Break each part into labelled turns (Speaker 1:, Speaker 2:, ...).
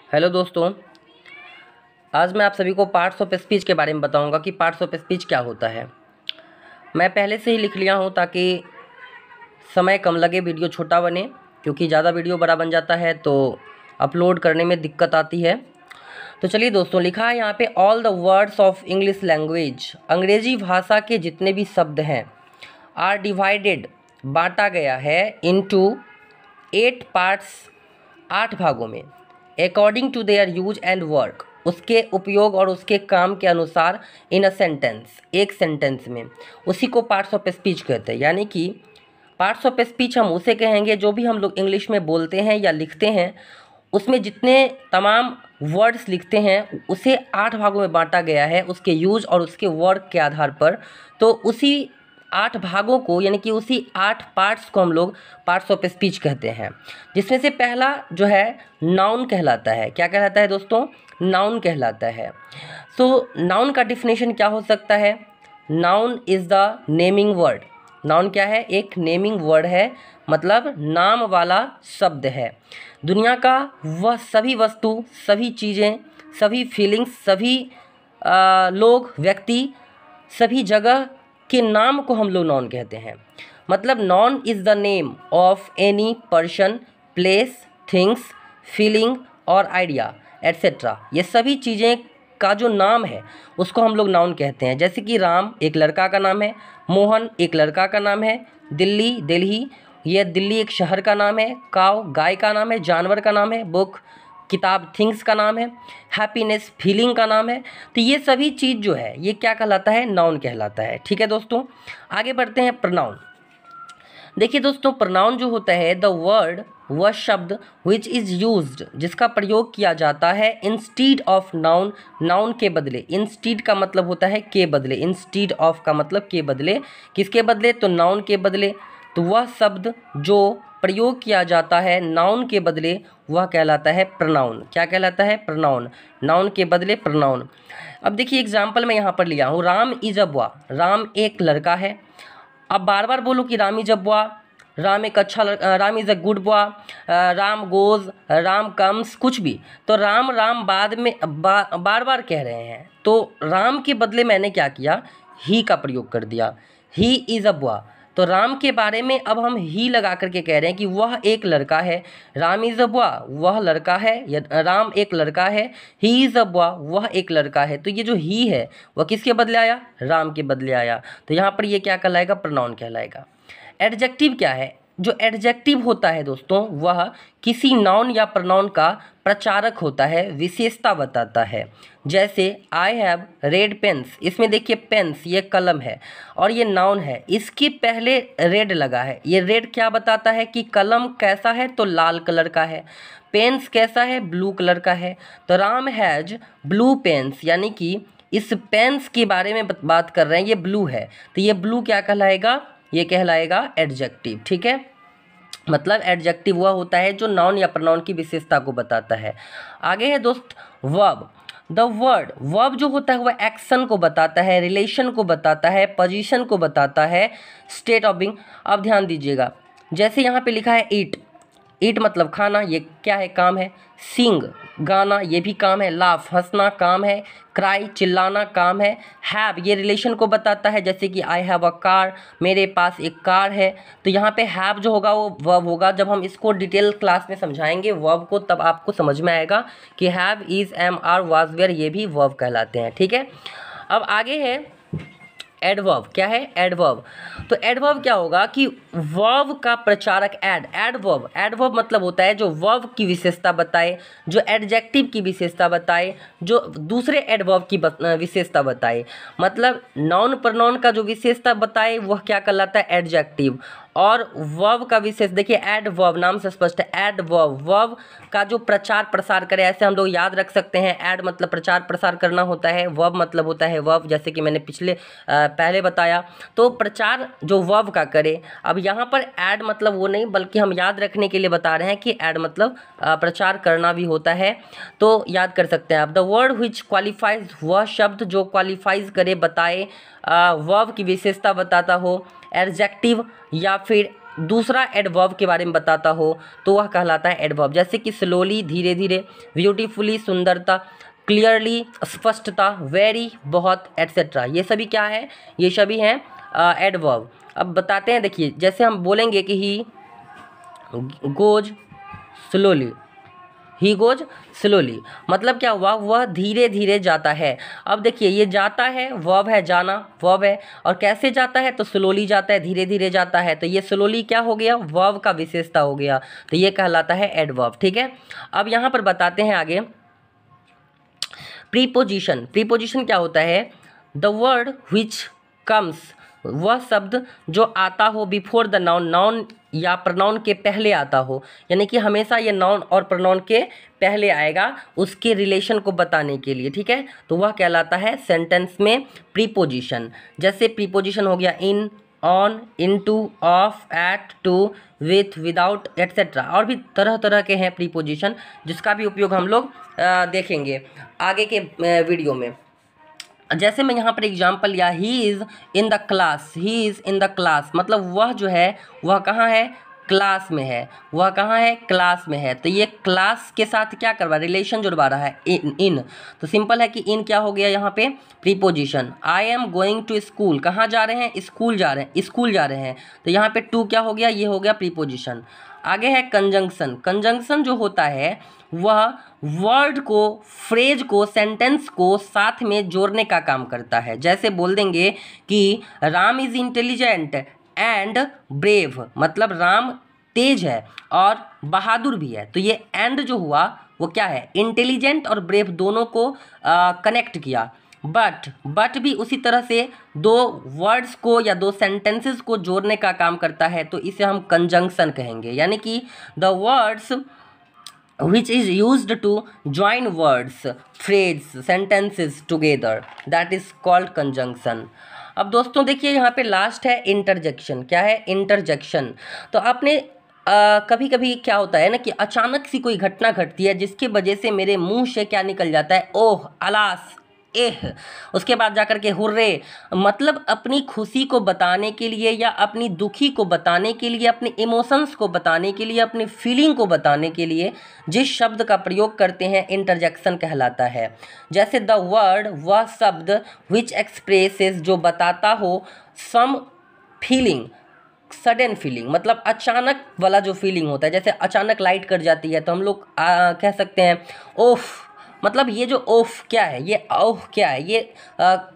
Speaker 1: Hello दोस्तों, आज मैं आप सभी को पार्ट्स ऑफ स्पीच के बारे में बताऊंगा कि पार्ट्स ऑफ स्पीच क्या होता है। मैं पहले से ही लिख लिया हूं ताकि समय कम लगे, वीडियो छोटा बने, क्योंकि ज़्यादा वीडियो बड़ा बन जाता है तो अपलोड करने में दिक्कत आती है। तो चलिए दोस्तों, लिखा है यहाँ पे all the words of English language, अंग्रेजी भाषा के जितने भी शब्द हैं, आर डिवाइडेड, बांटा गया है, इनटू 8 पार्ट्स, 8 भागों में, according to their use and work, उसके उपयोग और उसके काम के अनुसार, इन अ सेंटेंस, एक सेंटेंस में। उसी को पार्ट्स ऑफ स्पीच कहते हैं। यानी कि पार्ट्स ऑफ स्पीच हम उसे कहेंगे जो भी हम लोग इंग्लिश में बोलते हैं या लिखते हैं, उसमें जितने तमाम वर्ड्स लिखते हैं उसे 8 भागों में बांटा गया है उसके यूज और उसके वर्क के आधार पर। तो उसी 8 भागों को, यानी कि उसी 8 पार्ट्स को हम लोग पार्ट्स ऑफ स्पीच कहते हैं। जिसमें से पहला जो है नाउन कहलाता है। क्या कहलाता है दोस्तों? नाउन कहलाता है। सो नाउन का डिफिनेशन क्या हो सकता है? Noun is the naming word. Noun क्या है? एक नेमिंग वर्ड है, मतलब नाम वाला शब्द है। दुनिया का वह सभी वस्तु, सभी चीज़ें, सभी फीलिंग्स, सभी लोग, व्यक्ति, सभी जगह के नाम को हम लोग नाउन कहते हैं। मतलब noun is the name of any person, place, things, feeling और आइडिया एट्सेट्रा। ये सभी चीज़ें का जो नाम है उसको हम लोग नाउन कहते हैं। जैसे कि राम एक लड़का का नाम है, मोहन एक लड़का का नाम है, दिल्ली दिल्ली, ये दिल्ली एक शहर का नाम है, काव गाय का नाम है, जानवर का नाम है, बुक किताब थिंग्स का नाम है, हैप्पीनेस फीलिंग का नाम है। तो ये सभी चीज़ जो है ये क्या कहलाता है? नाउन कहलाता है। ठीक है दोस्तों, आगे बढ़ते हैं। प्रोनाउन। देखिए दोस्तों, प्रोनाउन जो होता है, द वर्ड, वह शब्द, विच इज़ यूज्ड, जिसका प्रयोग किया जाता है, इंस्टीड ऑफ नाउन, नाउन के बदले। इंस्टीड का मतलब होता है के बदले, इंस्टीड ऑफ का मतलब के बदले। किसके बदले? तो नाउन के बदले। तो वह शब्द जो प्रयोग किया जाता है नाउन के बदले वह कहलाता है प्रोनाउन। क्या कहलाता है? प्रोनाउन। नाउन के बदले प्रोनाउन। अब देखिए एग्जाम्पल मैं यहाँ पर लिया हूँ, Ram is a boy, Ram एक लड़का है। अब बार बार बोलो कि Ram is a boy, Ram एक अच्छा Ram is a good boy, Ram goes, Ram comes, कुछ भी, तो राम राम बाद में बार बार कह रहे हैं। तो राम के बदले मैंने क्या किया? ही का प्रयोग कर दिया। He is a boy. तो राम के बारे में अब हम ही लगा करके कह रहे हैं कि वह एक लड़का है। राम इज़ अ बॉय, वह लड़का है, या राम एक लड़का है। ही इज़ अ बॉय, वह एक लड़का है। तो ये जो ही है वह किसके बदले आया? राम के बदले आया। तो यहाँ पर ये क्या कहलाएगा? प्रोनाउन कहलाएगा। एडजेक्टिव क्या है? जो एडजेक्टिव होता है दोस्तों, वह किसी नाउन या प्रोनाउन का प्रचारक होता है, विशेषता बताता है। जैसे आई हैव रेड पेन्स, इसमें देखिए पेन्स ये कलम है और ये नाउन है, इसके पहले रेड लगा है। ये रेड क्या बताता है कि कलम कैसा है? तो लाल कलर का है। पेन्स कैसा है? ब्लू कलर का है। तो राम हैज ब्लू पेन्स, यानी कि इस पेन्स के बारे में बात कर रहे हैं, ये ब्लू है। तो ये ब्लू क्या कहलाएगा? ये कहलाएगा एडजेक्टिव। ठीक है, मतलब एडजेक्टिव वह होता है जो नाउन या प्रोनाउन की विशेषता को बताता है। आगे है दोस्त वर्ब। द वर्ड, वर्ब जो होता है वह एक्शन को बताता है, रिलेशन को बताता है, पोजीशन को बताता है, स्टेट ऑफ बीइंग। अब ध्यान दीजिएगा, जैसे यहाँ पे लिखा है ईट, ईट मतलब खाना, ये क्या है? काम है। सिंग गाना, ये भी काम है। लाफ हंसना काम है। क्राई चिल्लाना काम है। हैव ये रिलेशन को बताता है, जैसे कि आई हैव अ कार, मेरे पास एक कार है। तो यहाँ पे हैव जो होगा वो वर्ब होगा। जब हम इसको डिटेल क्लास में समझाएंगे वर्ब को, तब आपको समझ में आएगा कि have, is, am, are, was, were, ये भी वर्ब कहलाते हैं। ठीक है, अब आगे है एडवर्ब। क्या है? एडवर्ब। तो एडवर्ब क्या होगा कि वर्ब का प्रचारक एडवर्ब। एडवर्ब मतलब होता है जो वर्ब की विशेषता बताए, जो एडजेक्टिव की विशेषता बताए, जो दूसरे एडवर्ब की विशेषता बताए। मतलब नाउन प्रोनाउन का जो विशेषता बताए वह क्या कहलाता है? एडजेक्टिव। और वर्ब का विशेष देखिए, एडवर्ब नाम से स्पष्ट है। एडवर्ब वर्ब का जो प्रचार प्रसार करे, ऐसे हम लोग याद रख सकते हैं। एड मतलब प्रचार प्रसार करना होता है, वर्ब मतलब होता है वर्ब, जैसे कि मैंने पहले बताया। तो प्रचार जो वर्ब का करे। अब यहाँ पर ऐड मतलब वो नहीं, बल्कि हम याद रखने के लिए बता रहे हैं कि ऐड मतलब प्रचार करना भी होता है। तो याद कर सकते हैं आप। द वर्ड विच क्वालिफाइज, वह शब्द जो क्वालिफाइज करे, बताए, वर्ब की विशेषता बताता हो, एडजेक्टिव या फिर दूसरा एडवर्ब के बारे में बताता हो तो वह कहलाता है एडवर्ब। जैसे कि स्लोली धीरे धीरे, ब्यूटीफुली सुंदरता, क्लियरली स्पष्टता, वेरी बहुत, एट्सेट्रा, ये सभी क्या है, ये सभी हैं एडवर्ब। अब बताते हैं, देखिए जैसे हम बोलेंगे कि he goes slowly, he goes slowly, मतलब क्या हुआ, वह धीरे धीरे जाता है। अब देखिए ये जाता है वर्ब है, जाना वर्ब है, और कैसे जाता है तो स्लोली जाता है, धीरे धीरे जाता है, तो ये स्लोली क्या हो गया, वर्ब का विशेषता हो गया, तो ये कहलाता है एडवर्ब। ठीक है, अब यहाँ पर बताते हैं आगे प्रीपोजिशन। प्रीपोजिशन क्या होता है, द वर्ड विच कम्स, वह शब्द जो आता हो बिफोर द नाउन, नाउन या प्रोनाउन के पहले आता हो, यानी कि हमेशा ये नाउन और प्रोनाउन के पहले आएगा उसके रिलेशन को बताने के लिए। ठीक है, तो वह कहलाता है सेंटेंस में प्रीपोजिशन। जैसे प्रीपोजिशन हो गया in, on, into, of, at, to, with, without, etcetera, और भी तरह तरह के हैं प्रीपोजिशन जिसका भी उपयोग हम लोग देखेंगे आगे के वीडियो में। जैसे मैं यहाँ पर एग्जांपल लिया, he is in the class, he is in the class, मतलब वह जो है वह कहाँ है, क्लास में है, वह कहाँ है, क्लास में है। तो ये क्लास के साथ क्या करवा, रिलेशन जुड़वा रहा है, इन। तो सिंपल है कि इन क्या हो गया यहाँ पे, preposition. I am going to school, कहाँ जा रहे हैं, स्कूल जा रहे हैं, स्कूल जा रहे हैं, तो यहाँ पे टू क्या हो गया, ये हो गया प्रीपोजिशन। आगे है कंजंक्शन। कंजंक्शन जो होता है वह वर्ड को, फ्रेज को, सेंटेंस को साथ में जोड़ने का काम करता है। जैसे बोल देंगे कि Ram is intelligent and brave, मतलब राम तेज है और बहादुर भी है, तो ये एंड जो हुआ वो क्या है, इंटेलिजेंट और ब्रेव दोनों को कनेक्ट किया। बट भी उसी तरह से दो वर्ड्स को या दो सेंटेंसेस को जोड़ने का काम करता है, तो इसे हम कंजंक्शन कहेंगे। यानी कि the words which is used to join words, phrase, sentences together, that is called conjunction। अब दोस्तों देखिए यहाँ पे लास्ट है इंटरजेक्शन। क्या है, इंटरजेक्शन। तो आपने कभी कभी क्या होता है ना कि अचानक सी कोई घटना घटती है जिसकी वजह से मेरे मुंह से क्या निकल जाता है, ओह, अलास, एह, उसके बाद जाकर के हुर्रे, मतलब अपनी खुशी को बताने के लिए या अपनी दुखी को बताने के लिए, अपने इमोशंस को बताने के लिए, अपनी फीलिंग को बताने के लिए जिस शब्द का प्रयोग करते हैं इंटरजेक्शन कहलाता है। जैसे द वर्ड, वह शब्द, विच एक्सप्रेसेस, जो बताता हो, सम फीलिंग, सडन फीलिंग, मतलब अचानक वाला जो फीलिंग होता है। जैसे अचानक लाइट कट जाती है तो हम लोग कह सकते हैं ओफ, मतलब ये जो ओफ क्या है, ये ओह क्या है, ये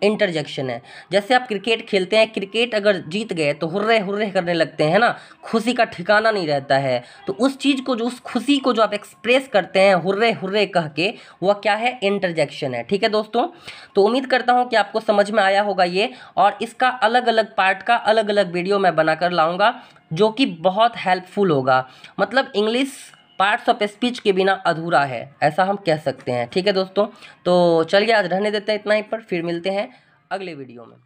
Speaker 1: इंटरजेक्शन है। जैसे आप क्रिकेट खेलते हैं, क्रिकेट अगर जीत गए तो हुर्रे हुर्रे करने लगते हैं ना, खुशी का ठिकाना नहीं रहता है, तो उस चीज़ को, जो उस खुशी को जो आप एक्सप्रेस करते हैं हुर्रे हुर्रे कह के, वह क्या है, इंटरजेक्शन है। ठीक है दोस्तों, तो उम्मीद करता हूँ कि आपको समझ में आया होगा ये, और इसका अलग अलग पार्ट का अलग अलग वीडियो मैं बनाकर लाऊंगा जो कि बहुत हेल्पफुल होगा। मतलब इंग्लिश पार्ट्स ऑफ स्पीच के बिना अधूरा है, ऐसा हम कह सकते हैं। ठीक है दोस्तों, तो चलिए आज रहने देते हैं इतना ही पर, फिर मिलते हैं अगले वीडियो में।